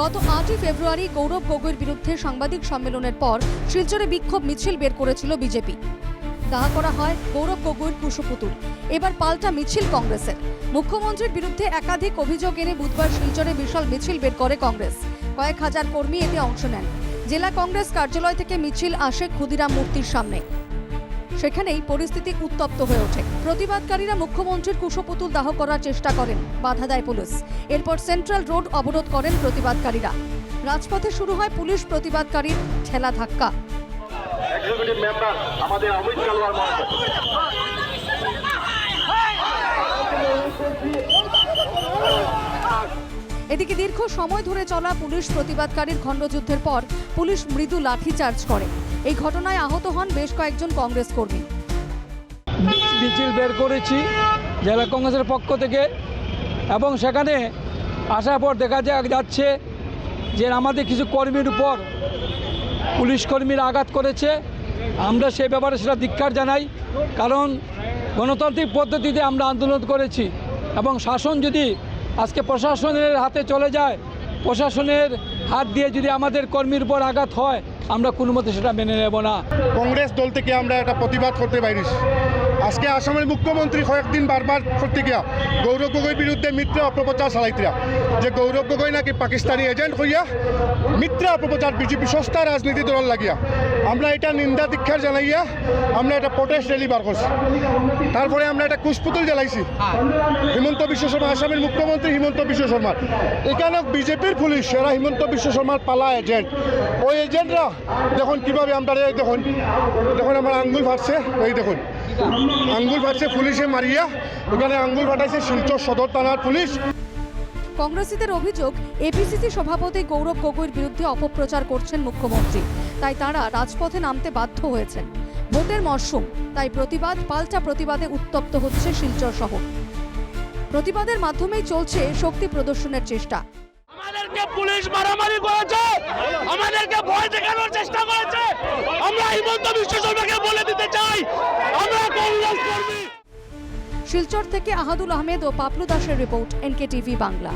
গত 8 ফেব্রুয়ারি গৌরব গগৈর বিরুদ্ধে সাংবাদিক সম্মেলনের পর শিলচরে বিক্ষোভ মিছিল বের করেছিল বিজেপি। দাহ করা হয় গৌরব গগৈর কুশপুতুল। এবার পাল্টা মিছিল কংগ্রেসের। মুখ্যমন্ত্রীর বিরুদ্ধে একাধিক অভিযোগ এনে বুধবার শিলচরে বিশাল মিছিল বের করে কংগ্রেস। কয়েক হাজার কর্মী এতে অংশ নেন। জেলা কংগ্রেস কার্যালয় থেকে মিছিল আসে ক্ষুদিরাম মূর্তির সামনে। সেখানেই পরিস্থিতি উত্তপ্ত হয়ে ওঠে। প্রতিবাদকারীরা মুখ্যমন্ত্রীর কুশপুতুল দাহ করার চেষ্টা করেন, বাধা দেয় পুলিশ। এরপর সেন্ট্রাল রোড অবরোধ করেন প্রতিবাদকারীরা। রাজপথে শুরু হয় পুলিশ প্রতিবাদকারীর ঠেলা ধাক্কা। এদিকে দীর্ঘ সময় ধরে চলা পুলিশ প্রতিবাদকারীর খণ্ডযুদ্ধের পর পুলিশ মৃদু লাঠিচার্জ করে। এই ঘটনায় আহত হন বেশ কয়েকজন কংগ্রেস কর্মী। মিছিল বের করেছি জেলা কংগ্রেসের পক্ষ থেকে, এবং সেখানে আসার পর দেখা যাচ্ছে যে আমাদের কিছু কর্মীর উপর পুলিশ কর্মীরা আঘাত করেছে। আমরা সেই ব্যাপারে সেটা ধিক্কার জানাই, কারণ গণতান্ত্রিক পদ্ধতিতে আমরা আন্দোলন করেছি, এবং শাসন যদি আজকে প্রশাসনের হাতে চলে যায়, প্রশাসনের হাত দিয়ে যদি আমাদের কর্মীর উপর আঘাত হয়, আমরা কোনো মতে সেটা মেনে নেব না। কংগ্রেস দল থেকে আমরা একটা প্রতিবাদ করতে পারিস। আজকে আসামের মুখ্যমন্ত্রী কয়েকদিন বারবার করতে গিয়া গৌরব গগৈর বিরুদ্ধে মিথ্যা অপপ্রচার চালাইতরা, যে গৌরব গগৈ নাকি পাকিস্তানি এজেন্ট হইয়া মিথ্যা অপপ্রচার বিজেপি সস্তা রাজনীতি দল লাগিয়া আমরা এটা নিন্দা ধিক্ষার জানাইয়া আমরা একটা প্রোটেস্ট র্যালি বার করছি। তারপরে আমরা একটা কুশপুতুল জ্বালাইছি হিমন্ত বিশ্ব শর্মা, আসামের মুখ্যমন্ত্রী হিমন্ত বিশ্ব শর্মার। এখানে বিজেপির পুলিশ এরা হিমন্ত বিশ্ব শর্মার পালা এজেন্ট। ওই এজেন্টরা দেখুন কীভাবে আমরা দেখুন আমার আঙ্গুল ফাটছে, এই দেখুন আঙ্গুল ফাটছে পুলিশে মারিয়া, এখানে আঙ্গুল ফাটাইছে শিলচর সদর থানার পুলিশ। কংগ্রেসীদের অভিযোগ, এপিসিসি সভাপতি গৌরব গগৈর বিরুদ্ধে অপপ্রচার করছেন মুখ্যমন্ত্রী, তাই তাঁরা রাজপথে নামতে বাধ্য হয়েছেন। ভোটের মরশুম, তাই প্রতিবাদ পাল্টা প্রতিবাদে উত্তপ্ত হচ্ছে শিলচর শহর। প্রতিবাদের মাধ্যমেই চলছে শক্তি প্রদর্শনের চেষ্টা। আমাদেরকে পুলিশ মারামারি করেছে, আমাদেরকে ভয় দেখানোর চেষ্টা করেছে। আমরা হিমন্ত বিশ্ব শর্মাকে বলে দিতে চাই, আমরা কংগ্রেস কর্মী। শিলচর থেকে আহাদুল আহমেদ ও পাপলু দাসের রিপোর্ট, NK টিভি বাংলা।